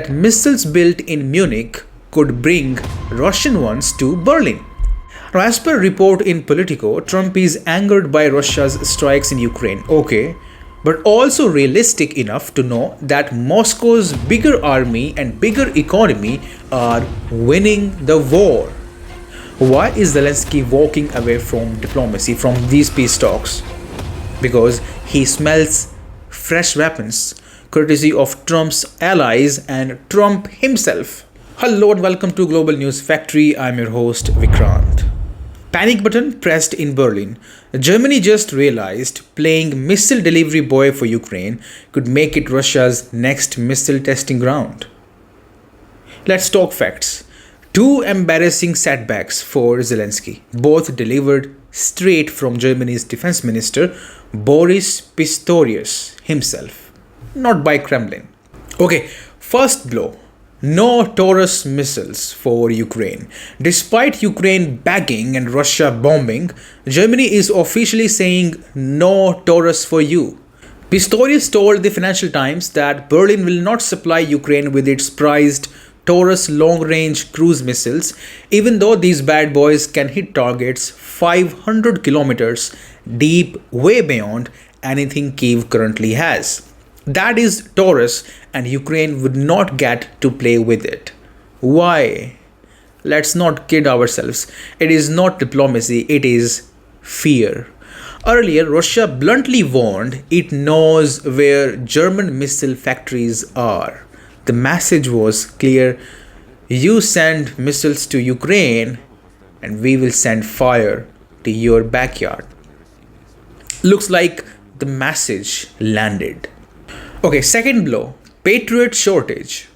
that missiles built in Munich could bring Russian ones to Berlin. Now, as per report in Politico, Trump is angered by Russia's strikes in Ukraine. Okay, but also realistic enough to know that Moscow's bigger army and bigger economy are winning the war. Why is Zelenskyy walking away from diplomacy, from these peace talks? Because he smells fresh weapons, courtesy of Trump's allies and Trump himself. Hello and welcome to Global News Factory. I'm your host Vikrant. Panic button pressed in Berlin. Germany just realized playing missile delivery boy for Ukraine could make it Russia's next missile testing ground. Let's talk facts. Two embarrassing setbacks for Zelenskyy, both delivered straight from Germany's defense minister Boris Pistorius himself, not by Kremlin. Okay, first blow. No Taurus missiles for Ukraine. Despite Ukraine begging and Russia bombing, Germany is officially saying no Taurus for you. Pistorius told the Financial Times that Berlin will not supply Ukraine with its prized Taurus long-range cruise missiles, even though these bad boys can hit targets 500 kilometers deep, way beyond anything Kyiv currently has. That is Taurus, and Ukraine would not get to play with it. Why? Let's not kid ourselves. It is not diplomacy, it is fear. Earlier, Russia bluntly warned it knows where German missile factories are. The message was clear: you send missiles to Ukraine, and we will send fire to your backyard. Looks like the message landed. Okay, second blow. Patriot shortage.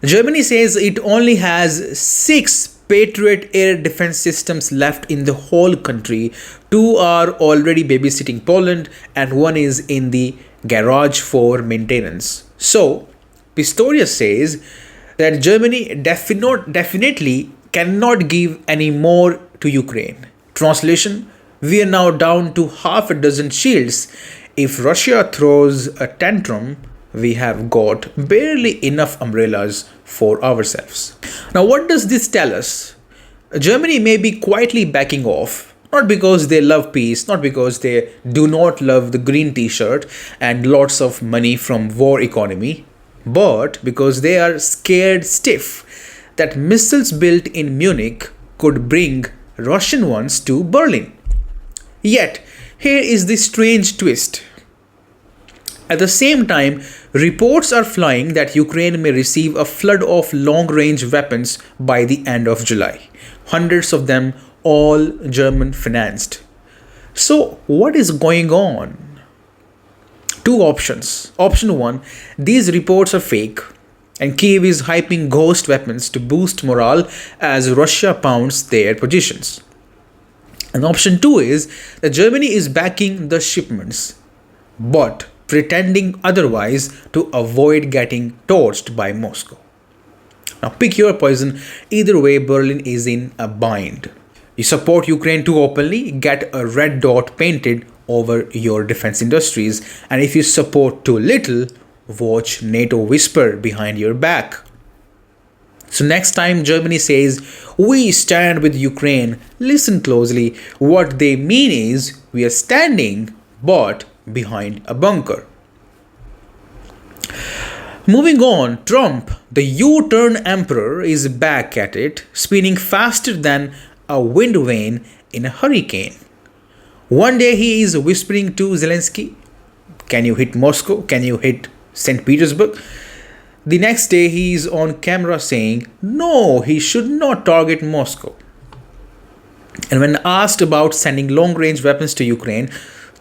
Germany says it only has 6 Patriot air defense systems left in the whole country. 2 are already babysitting Poland and 1 is in the garage for maintenance. So, Pistorius says that Germany definitely cannot give any more to Ukraine. Translation: we are now down to half a dozen shields. If Russia throws a tantrum, we have got barely enough umbrellas for ourselves. Now, what does this tell us? Germany may be quietly backing off, not because they love peace, not because they do not love the green t-shirt and lots of money from war economy, but because they are scared stiff that missiles built in Munich could bring Russian ones to Berlin. Yet, here is the strange twist. At the same time, reports are flying that Ukraine may receive a flood of long-range weapons by the end of July. Hundreds of them, all German-financed. So, what is going on? 2 options. Option 1, these reports are fake, and Kyiv is hyping ghost weapons to boost morale as Russia pounds their positions. And option 2 is that Germany is backing the shipments, but pretending otherwise to avoid getting torched by Moscow. Now pick your poison. Either way, Berlin is in a bind. You support Ukraine too openly, get a red dot painted over your defense industries. And if you support too little, watch NATO whisper behind your back. So next time Germany says, we stand with Ukraine, listen closely. What they mean is, we are standing, but behind a bunker. Moving on, Trump, the U-turn emperor, is back at it, spinning faster than a wind vane in a hurricane. One day he is whispering to Zelenskyy, can you hit Moscow? Can you hit St. Petersburg? The next day he is on camera saying, no, he should not target Moscow. And when asked about sending long-range weapons to Ukraine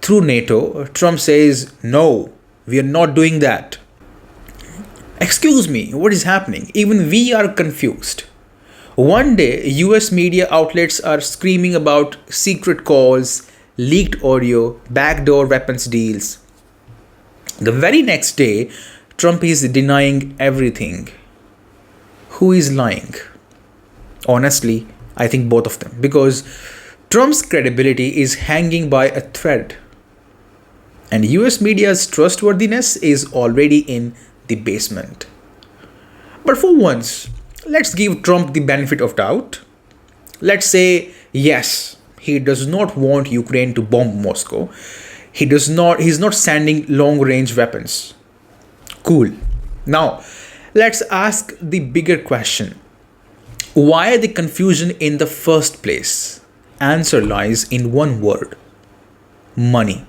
through NATO, Trump says, no, we are not doing that. Excuse me, what is happening? Even we are confused. One day, US media outlets are screaming about secret calls, leaked audio, backdoor weapons deals. The very next day, Trump is denying everything. Who is lying? Honestly, I think both of them, because Trump's credibility is hanging by a thread, and US media's trustworthiness is already in the basement. But for once, let's give Trump the benefit of doubt. Let's say, yes, he does not want Ukraine to bomb Moscow. He's not sending long range weapons. Cool. Now, let's ask the bigger question. Why the confusion in the first place? Answer lies in one word: money.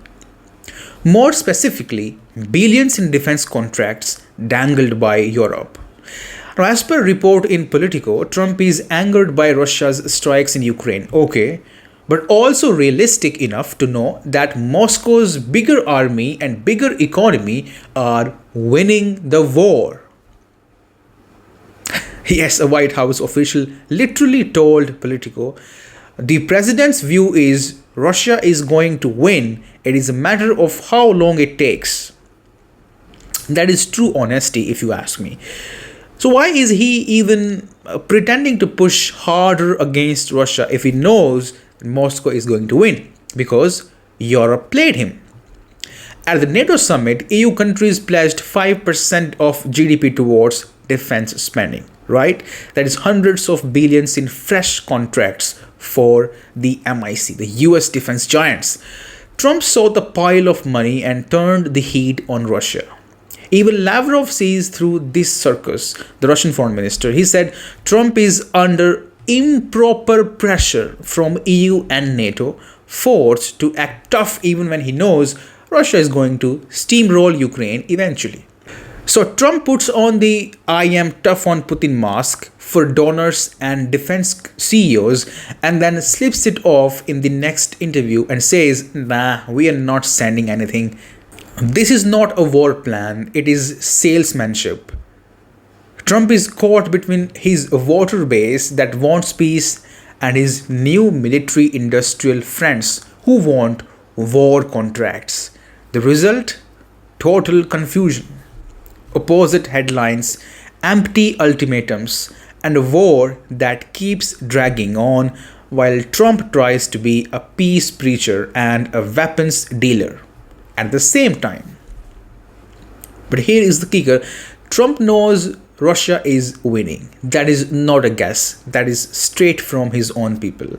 More specifically, billions in defense contracts dangled by Europe. Now, as per report in Politico, Trump is angered by Russia's strikes in Ukraine. Okay, but also realistic enough to know that Moscow's bigger army and bigger economy are winning the war. Yes, a White House official literally told Politico, the president's view is Russia is going to win. It is a matter of how long it takes. That is true honesty, if you ask me. So, why is he even pretending to push harder against Russia if he knows Moscow is going to win? Because Europe played him. At the NATO summit, EU countries pledged 5% of GDP towards defense spending, right? That is hundreds of billions in fresh contracts for the MIC, the US defense giants. Trump saw the pile of money and turned the heat on Russia. Even Lavrov sees through this circus, the Russian foreign minister. He said Trump is under improper pressure from EU and NATO, forced to act tough even when he knows Russia is going to steamroll Ukraine eventually. So Trump puts on the I am tough on Putin mask for donors and defense CEOs and then slips it off in the next interview and says, nah, we are not sending anything. This is not a war plan, it is salesmanship. Trump is caught between his voter base that wants peace and his new military industrial friends who want war contracts. The result? Total confusion. Opposite headlines, empty ultimatums, and a war that keeps dragging on while Trump tries to be a peace preacher and a weapons dealer at the same time. But here is the kicker. Trump knows Russia is winning. That is not a guess. That is straight from his own people.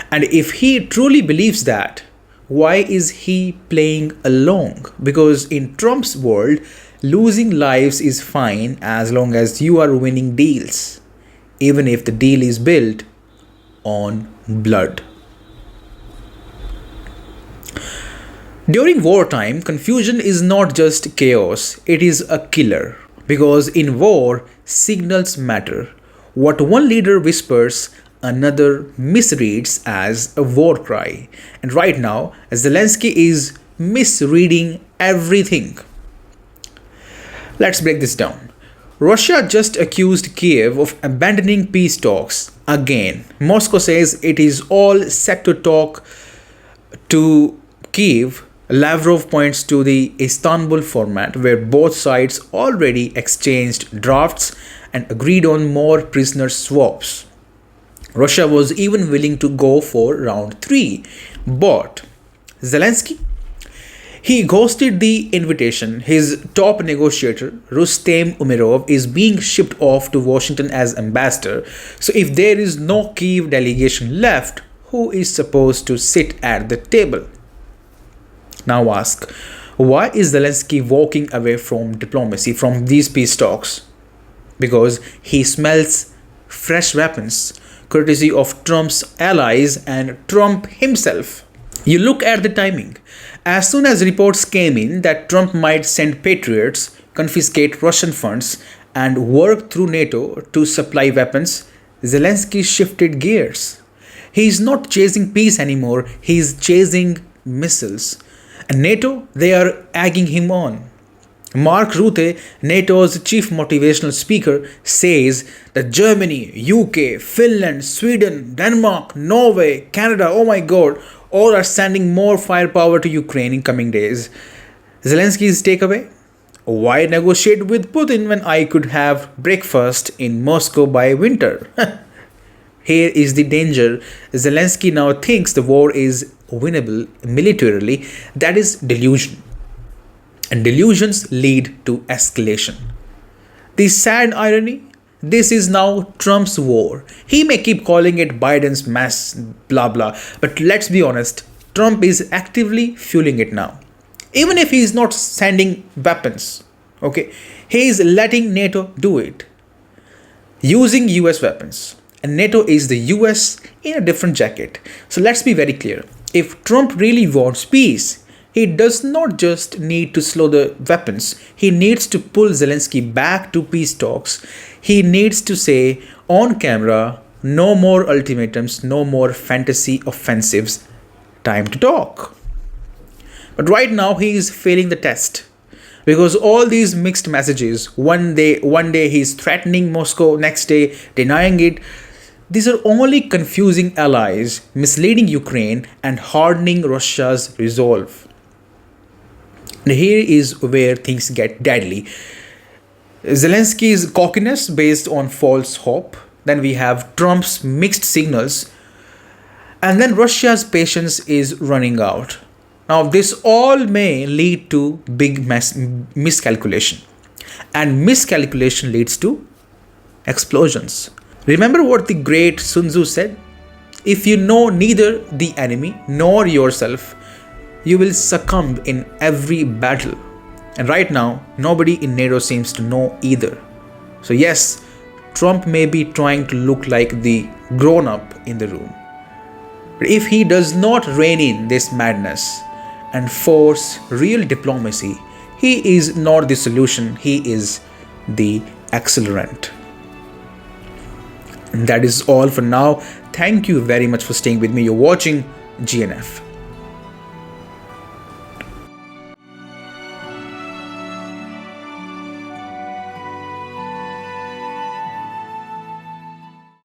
And if he truly believes that, why is he playing along? Because in Trump's world, losing lives is fine as long as you are winning deals, even if the deal is built on blood. During wartime, confusion is not just chaos, it is a killer. Because in war, signals matter. What one leader whispers, another misreads as a war cry. And right now, Zelenskyy is misreading everything. Let's break this down. Russia just accused Kyiv of abandoning peace talks again. Moscow says it is all set to talk to Kyiv. Lavrov points to the Istanbul format where both sides already exchanged drafts and agreed on more prisoner swaps. Russia was even willing to go for round 3. But Zelenskyy? He ghosted the invitation. His top negotiator, Rustem Umerov, is being shipped off to Washington as ambassador. So if there is no Kyiv delegation left, who is supposed to sit at the table? Now ask, why is Zelenskyy walking away from diplomacy, from these peace talks? Because he smells fresh weapons, courtesy of Trump's allies and Trump himself. You look at the timing. As soon as reports came in that Trump might send Patriots, confiscate Russian funds, and work through NATO to supply weapons, Zelenskyy shifted gears. He is not chasing peace anymore, he is chasing missiles. And NATO, they are egging him on. Mark Rutte, NATO's chief motivational speaker, says that Germany, UK, Finland, Sweden, Denmark, Norway, Canada, oh my god, all are sending more firepower to Ukraine in coming days. Zelensky's takeaway? Why negotiate with Putin when I could have breakfast in Moscow by winter? Here is the danger. Zelenskyy now thinks the war is winnable militarily. That is delusion. And delusions lead to escalation. The sad irony? This is now Trump's war. He may keep calling it Biden's mass blah blah, but let's be honest, Trump is actively fueling it now. Even if he is not sending weapons, okay, he is letting NATO do it using US weapons. And NATO is the US in a different jacket. So let's be very clear. If Trump really wants peace, he does not just need to slow the weapons. He needs to pull Zelenskyy back to peace talks. He needs to say on camera, no more ultimatums, no more fantasy offensives. Time to talk. But right now he is failing the test. Because all these mixed messages, one day he's threatening Moscow, next day denying it. These are only confusing allies, misleading Ukraine and hardening Russia's resolve. And here is where things get deadly. Zelensky's cockiness based on false hope. Then we have Trump's mixed signals. And then Russia's patience is running out. Now, this all may lead to big miscalculation. And miscalculation leads to explosions. Remember what the great Sun Tzu said? If you know neither the enemy nor yourself, you will succumb in every battle. And right now, nobody in NATO seems to know either. So yes, Trump may be trying to look like the grown-up in the room. But if he does not rein in this madness and force real diplomacy, he is not the solution, he is the accelerant. And that is all for now. Thank you very much for staying with me. You're watching GNF.